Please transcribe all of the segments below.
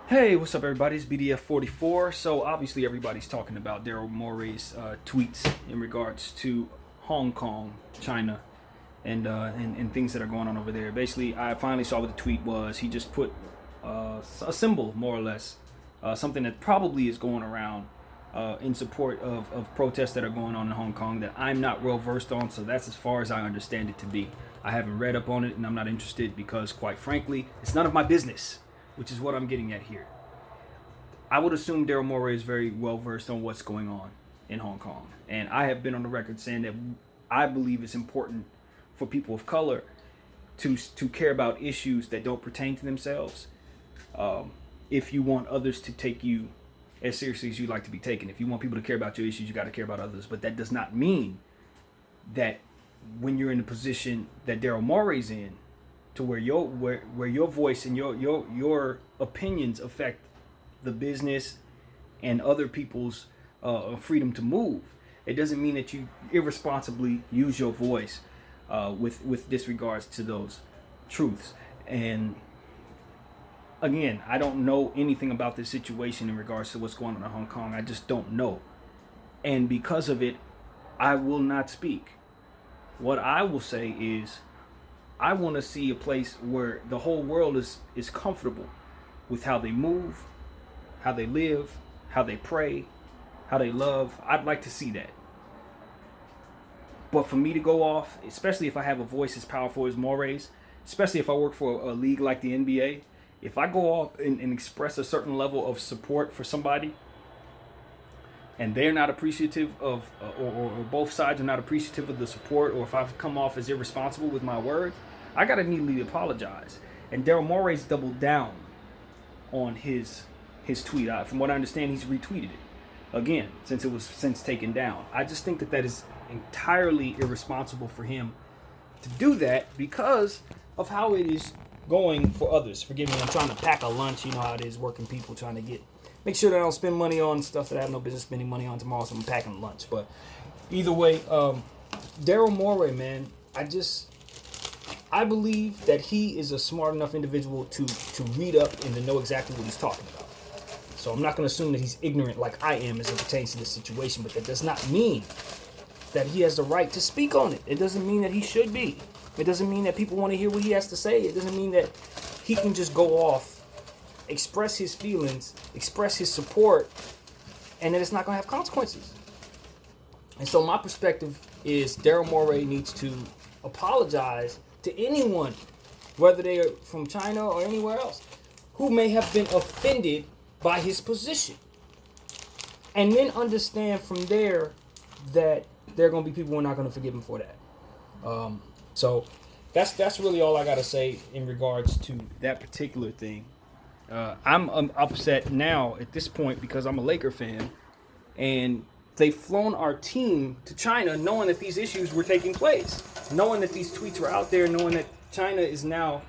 Hey, what's up, everybody? It's BDF44. So, obviously, everybody's talking about Darrell Morey's tweets in regards to Hong Kong, China, and things that are going on over there. Basically, I finally saw what the tweet was. He just put a symbol, more or less, something that probably is going around in support of protests that are going on in Hong Kong that I'm not well versed on. So, that's as far as I understand it to be. I haven't read up on it, and I'm not interested because, quite frankly, it's none of my business, which is what I'm getting at here. I would assume Darrell Morey is very well versed on what's going on in Hong Kong. And I have been on the record saying that I believe it's important for people of color to care about issues that don't pertain to themselves, if you want others to take you as seriously as you like to be taken. If you want people to care about your issues, you got to care about others. But that does not mean that when you're in the position that Darrell Morey's in, to where your voice and your opinions affect the business and other people's freedom to move. It doesn't mean that you irresponsibly use your voice with disregards to those truths. And again, I don't know anything about this situation in regards to what's going on in Hong Kong. I just don't know. And because of it, I will not speak. What I will say is I want to see a place where the whole world is comfortable with how they move, how they live, how they pray, how they love. I'd like to see that. But for me to go off, especially if I have a voice as powerful as Morey's, especially if I work for a league like the NBA, if I go off and express a certain level of support for somebody and they're not appreciative of, or both sides are not appreciative of the support, or if I've come off as irresponsible with my words, I got to immediately apologize. And Darrell Morey's doubled down on his tweet. From what I understand, he's retweeted it again since it was since taken down. I just think that is entirely irresponsible for him to do that because of how it is going for others. Forgive me, I'm trying to pack a lunch. You know how it is, working people trying to make sure that I don't spend money on stuff that I have no business spending money on tomorrow, so I'm packing lunch. But either way, Darrell Morey, man, I believe that he is a smart enough individual to read up and to know exactly what he's talking about. So I'm not going to assume that he's ignorant like I am as it pertains to this situation, but that does not mean that he has the right to speak on it. It doesn't mean that he should be. It doesn't mean that people want to hear what he has to say. It doesn't mean that he can just go off, express his feelings, express his support, and that it's not going to have consequences. And so my perspective is Darrell Morey needs to apologize to anyone, whether they are from China or anywhere else, who may have been offended by his position. And then understand from there that there are going to be people who are not going to forgive him for that. So that's really all I got to say in regards to that particular thing. I'm upset now at this point because I'm a Laker fan, and they've flown our team to China knowing that these issues were taking place, knowing that these tweets were out there, knowing that China is now,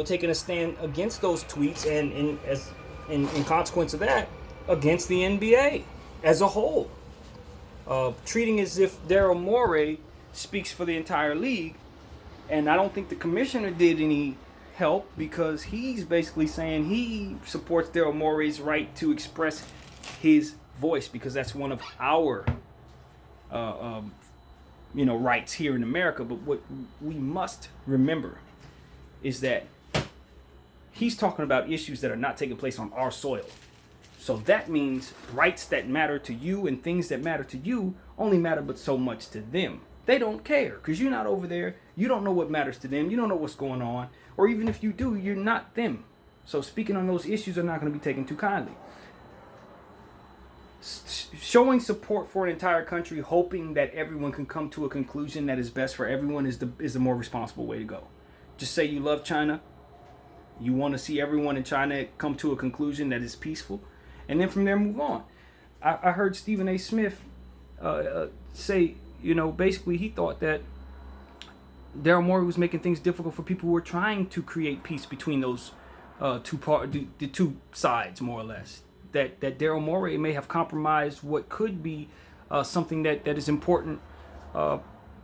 taking a stand against those tweets, and in consequence of that, against the NBA as a whole. Treating as if Darrell Morey speaks for the entire league, and I don't think the commissioner did any help because he's basically saying he supports Darrell Morey's right to express his voice because that's one of our rights here in America. But what we must remember is that he's talking about issues that are not taking place on our soil. So that means rights that matter to you and things that matter to you only matter but so much to them. They don't care because you're not over there. You don't know what matters to them. You don't know what's going on. Or even if you do, you're not them. So speaking on those issues are not going to be taken too kindly. Showing support for an entire country, hoping that everyone can come to a conclusion that is best for everyone is the more responsible way to go. Just say you love China. You want to see everyone in China come to a conclusion that is peaceful. And then from there, move on. I heard Stephen A. Smith say, basically he thought that Darrell Morey was making things difficult for people who were trying to create peace between those the two sides, more or less. That Darrell Morey may have compromised what could be something that is important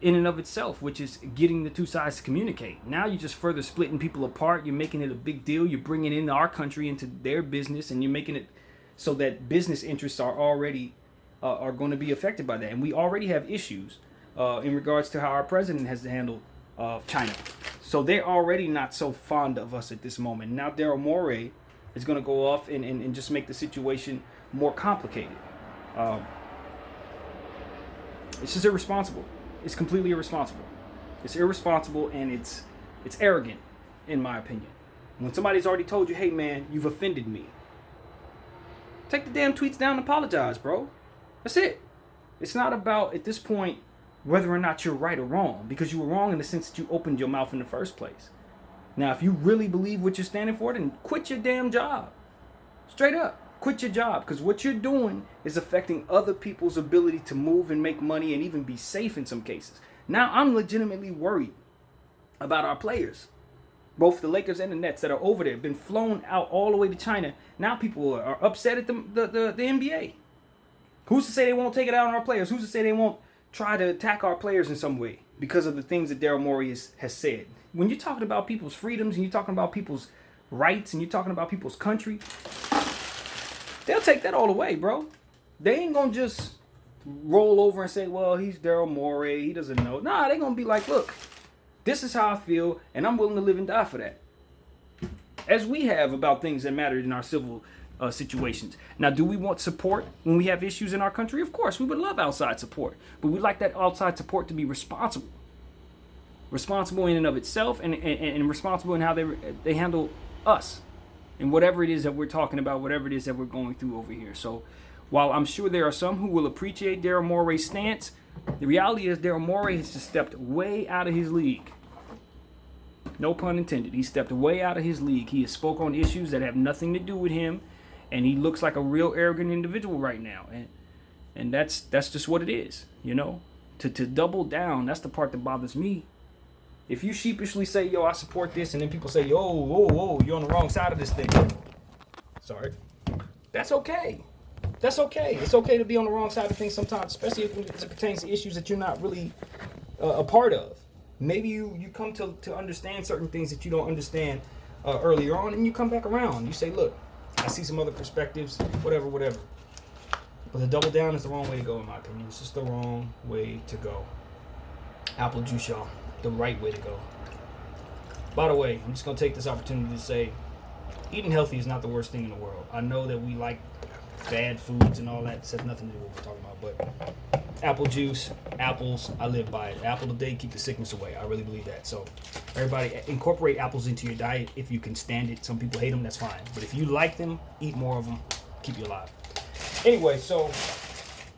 in and of itself, which is getting the two sides to communicate. Now you're just further splitting people apart. You're making it a big deal. You're bringing in our country into their business, and you're making it so that business interests are already are going to be affected by that. And we already have issues in regards to how our president has handled China. So they're already not so fond of us at this moment. Now Darrell Morey is going to go off and just make the situation more complicated. It's just irresponsible. It's completely irresponsible. It's irresponsible, and it's arrogant, in my opinion. When somebody's already told you, hey man, you've offended me, take the damn tweets down and apologize, bro. That's it. It's not about, at this point, whether or not you're right or wrong, because you were wrong in the sense that you opened your mouth in the first place. Now, if you really believe what you're standing for, then quit your damn job. Straight up. Quit your job, because what you're doing is affecting other people's ability to move and make money and even be safe in some cases. Now I'm legitimately worried about our players, both the Lakers and the Nets that are over there, been flown out all the way to China. Now people are upset at the NBA. Who's to say they won't take it out on our players? Who's to say they won't try to attack our players in some way because of the things that Darrell Morey has said? When you're talking about people's freedoms and you're talking about people's rights and you're talking about people's country, they'll take that all away, bro. They ain't gonna just roll over and say, well, he's Darrell Morey, he doesn't know. Nah, they're gonna be like, look, this is how I feel, and I'm willing to live and die for that. As we have about things that matter in our civil situations. Now, do we want support when we have issues in our country? Of course, we would love outside support, but we like that outside support to be responsible. Responsible in and of itself, and responsible in how they handle us. And whatever it is that we're talking about, whatever it is that we're going through over here. So while I'm sure there are some who will appreciate Darrell Morey's stance, the reality is Darrell Morey has just stepped way out of his league. No pun intended. He stepped way out of his league. He has spoke on issues that have nothing to do with him, and he looks like a real arrogant individual right now. And that's just what it is, you know? To double down, that's the part that bothers me. If you sheepishly say, yo, I support this, and then people say, yo, whoa, you're on the wrong side of this thing. Sorry. That's okay. That's okay. It's okay to be on the wrong side of things sometimes, especially if it pertains to issues that you're not really a part of. Maybe you come to understand certain things that you don't understand earlier on, and you come back around. You say, look, I see some other perspectives, whatever. But the double down is the wrong way to go, in my opinion. It's just the wrong way to go. Apple juice, y'all. The right way to go. By the way, I'm just going to take this opportunity to say, eating healthy is not the worst thing in the world. I know that we like bad foods and all that. This has nothing to do with what we're talking about, but apple juice, apples, I live by it. Apple a day, keep the sickness away. I really believe that. So everybody, incorporate apples into your diet if you can stand it. Some people hate them, that's fine. But if you like them, eat more of them, keep you alive. Anyway, so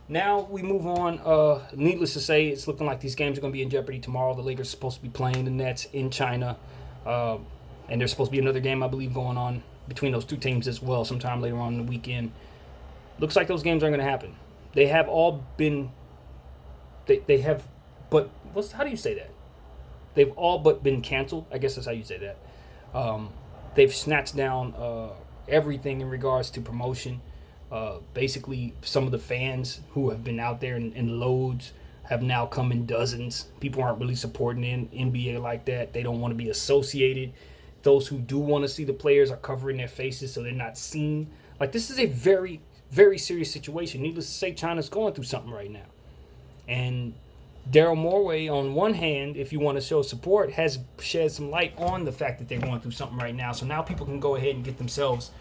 now we move on. Needless to say, it's looking like these games are going to be in jeopardy tomorrow. The Lakers are supposed to be playing the Nets in China. And there's supposed to be another game, I believe, going on between those two teams as well sometime later on in the weekend. Looks like those games aren't going to happen. They have all been... They have... But... how do you say that? They've all but been canceled. I guess that's how you say that. They've snatched down everything in regards to promotion. Basically, some of the fans who have been out there in loads have now come in dozens. People aren't really supporting the NBA like that. They don't want to be associated. Those who do want to see the players are covering their faces so they're not seen. Like, this is a very, very serious situation. Needless to say, China's going through something right now. And Darrell Morey, on one hand, if you want to show support, has shed some light on the fact that they're going through something right now. So now people can go ahead and get themselves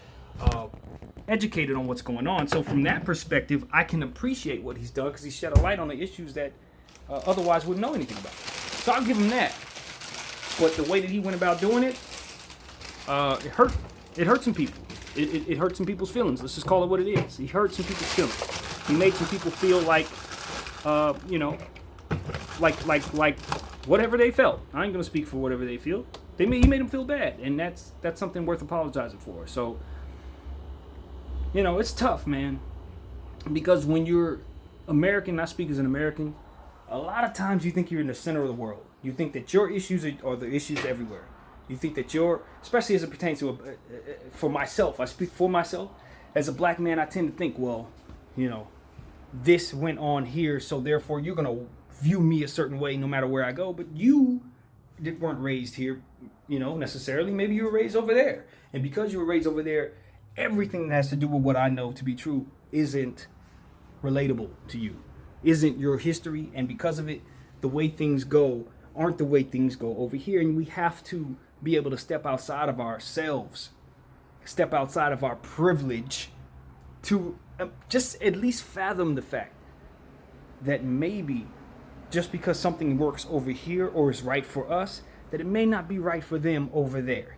educated on what's going on. So from that perspective, I can appreciate what he's done because he shed a light on the issues that otherwise wouldn't know anything about. So I'll give him that. But the way that he went about doing it, it hurt. It hurt some people. It hurt some people's feelings. Let's just call it what it is. He hurt some people's feelings. He made some people feel like, like whatever they felt. I ain't gonna speak for whatever they feel. He made them feel bad, and that's something worth apologizing for. So, it's tough, man, because when you're American, I speak as an American, a lot of times you think you're in the center of the world. You think that your issues are the issues everywhere. You think that especially as it pertains to, for myself, I speak for myself, as a black man, I tend to think, well, this went on here, so therefore you're going to view me a certain way no matter where I go. But you weren't raised here, necessarily. Maybe you were raised over there. And because you were raised over there, everything that has to do with what I know to be true isn't relatable to you, isn't your history. And because of it, the way things go aren't the way things go over here. And we have to be able to step outside of ourselves, step outside of our privilege to just at least fathom the fact that maybe just because something works over here or is right for us, that it may not be right for them over there.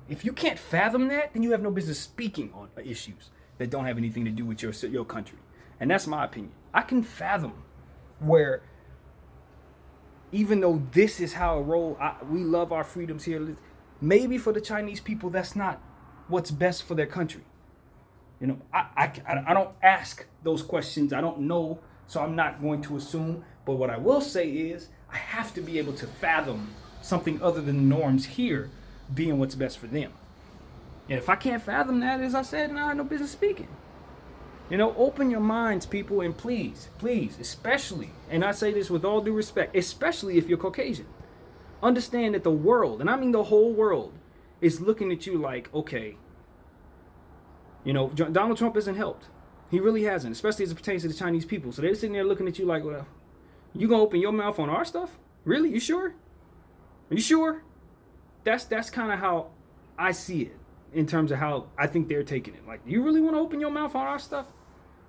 If you can't fathom that, then you have no business speaking on issues that don't have anything to do with your country. And that's my opinion. I can fathom where, even though this is how it rolls, we love our freedoms here, maybe for the Chinese people, that's not what's best for their country. I don't ask those questions. I don't know, so I'm not going to assume. But what I will say is I have to be able to fathom something other than the norms here being what's best for them. And if I can't fathom that, as I said, I have no business speaking. Open your minds, people, and please, especially, and I say this with all due respect, especially if you're Caucasian, understand that the world, and I mean the whole world, is looking at you like, okay, Donald Trump hasn't helped. He really hasn't, especially as it pertains to the Chinese people. So they're sitting there looking at you like, well, you gonna open your mouth on our stuff? Really? You sure? Are you sure? That's kind of how I see it in terms of how I think they're taking it. Like, you really want to open your mouth on our stuff?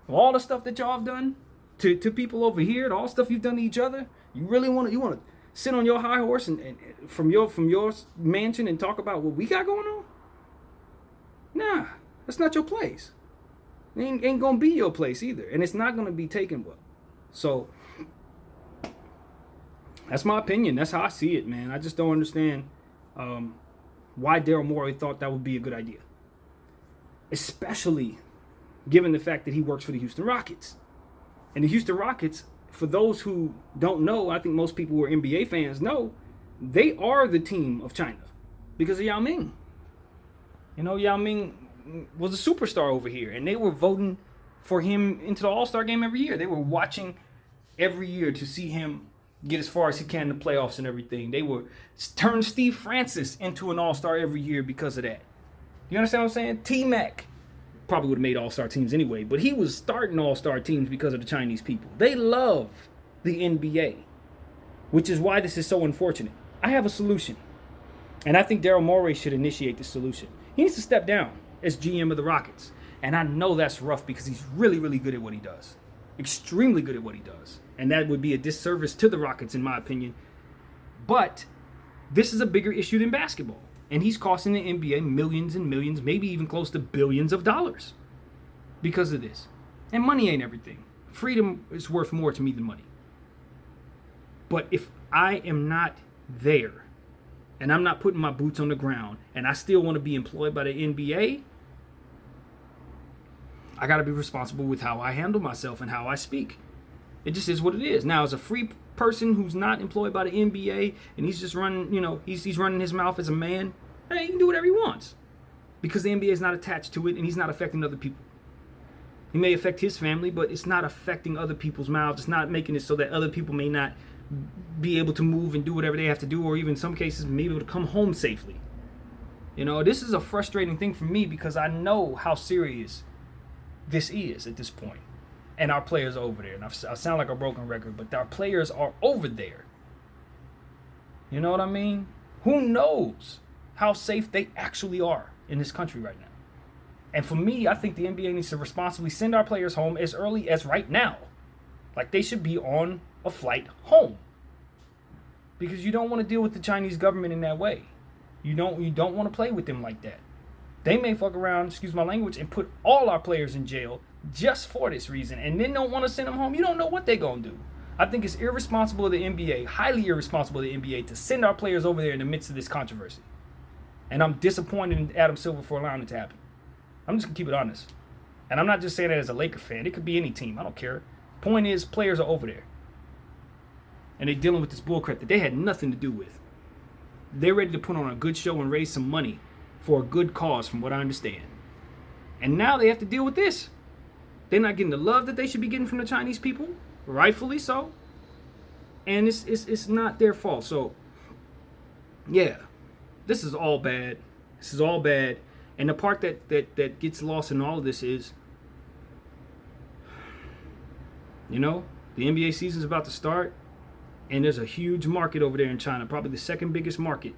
All the stuff that y'all have done to people over here, all the stuff you've done to each other? You really want to sit on your high horse and from your mansion and talk about what we got going on? Nah, that's not your place. It ain't gonna be your place either, and it's not gonna be taken well. So that's my opinion. That's how I see it, man. I just don't understand why Darrell Morey thought that would be a good idea, especially given the fact that he works for the Houston Rockets. And the Houston Rockets, for those who don't know, I think most people who are NBA fans know, they are the team of China because of Yao Ming. Yao Ming was a superstar over here, and they were voting for him into the All-Star game every year. They were watching every year to see him get as far as he can in the playoffs and everything. They were turn Steve Francis into an All-Star every year because of that. You understand what I'm saying? T-Mac probably would have made All-Star teams anyway, but he was starting All-Star teams because of the Chinese people. They love the NBA, which is why this is so unfortunate. I have a solution, and I think Darrell Morey should initiate the solution. He needs to step down as GM of the Rockets. And I know that's rough because he's really, really good at what he does. Extremely good at what he does. And that would be a disservice to the Rockets, in my opinion. But this is a bigger issue than basketball. And he's costing the NBA millions and millions, maybe even close to billions of dollars because of this. And money ain't everything. Freedom is worth more to me than money. But if I am not there, and I'm not putting my boots on the ground, and I still want to be employed by the NBA, I got to be responsible with how I handle myself and how I speak. It just is what it is. Now, as a free person who's not employed by the NBA, and he's just running, he's running his mouth as a man, hey, he can do whatever he wants. Because the NBA is not attached to it, and he's not affecting other people. He may affect his family, but it's not affecting other people's mouths. It's not making it so that other people may not be able to move and do whatever they have to do, or even in some cases, be able to come home safely. This is a frustrating thing for me because I know how serious this is at this point. And our players are over there. And I sound like a broken record, but our players are over there. You know what I mean? Who knows how safe they actually are in this country right now? And for me, I think the NBA needs to responsibly send our players home as early as right now. Like, they should be on a flight home. Because you don't want to deal with the Chinese government in that way. You don't want to play with them like that. They may fuck around, excuse my language, and put all our players in jail just for this reason, and then don't want to send them home. You don't know what they're going to do. I think it's irresponsible of the NBA, highly irresponsible of the NBA, to send our players over there in the midst of this controversy. And I'm disappointed in Adam Silver for allowing it to happen. I'm just going to keep it honest. And I'm not just saying that as a Laker fan. It could be any team. I don't care. Point is, players are over there. And they're dealing with this bullcrap that they had nothing to do with. They're ready to put on a good show and raise some money for a good cause, from what I understand. And now they have to deal with this. They're not getting the love that they should be getting from the Chinese people, rightfully so. And it's not their fault. So yeah, this is all bad. This is all bad. And the part that gets lost in all of this is, you know, the NBA season's about to start, and there's a huge market over there in China, probably the second biggest market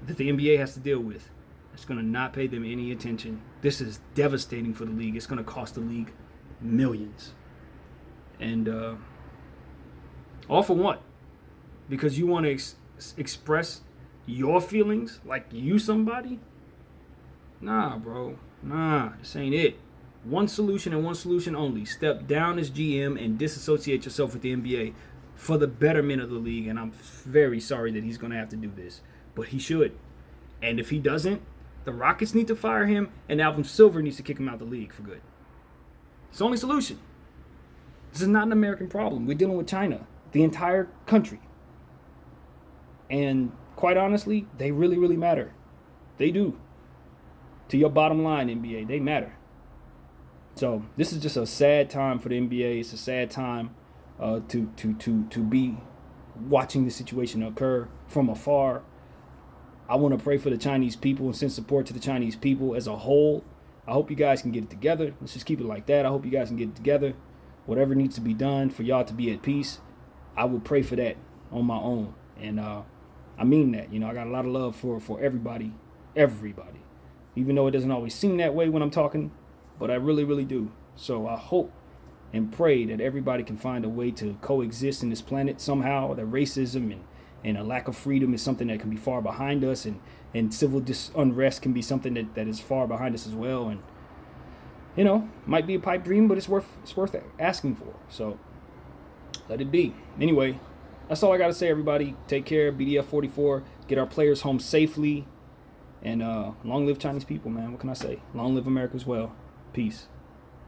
that the NBA has to deal with. It's going to not pay them any attention. This is devastating for the league. It's going to cost the league millions. And all for what? Because you want to express your feelings like you somebody? Nah, bro. Nah, this ain't it. One solution and one solution only. Step down as GM and disassociate yourself with the NBA for the betterment of the league. And I'm very sorry that he's going to have to do this. But he should. And if he doesn't, the Rockets need to fire him, and Alvin Silver needs to kick him out of the league for good. It's the only solution. This is not an American problem. We're dealing with China, the entire country. And quite honestly, they really, really matter. They do. To your bottom line, NBA, they matter. So this is just a sad time for the NBA. It's a sad time to be watching the situation occur from afar. I want to pray for the Chinese people and send support to the Chinese people as a whole. I hope you guys can get it together. Let's just keep it like that. I hope you guys can get it together. Whatever needs to be done for y'all to be at peace, I will pray for that on my own. And I mean that. You know, I got a lot of love for everybody. Even though it doesn't always seem that way when I'm talking, but I really, really do. So I hope and pray that everybody can find a way to coexist in this planet somehow, that racism and a lack of freedom is something that can be far behind us, and civil unrest can be something that is far behind us as well. And, you know, might be a pipe dream, but it's worth asking for. So let it be. Anyway, that's all I got to say, everybody. Take care. BDF 44. Get our players home safely. And long live Chinese people, man. What can I say? Long live America as well. Peace.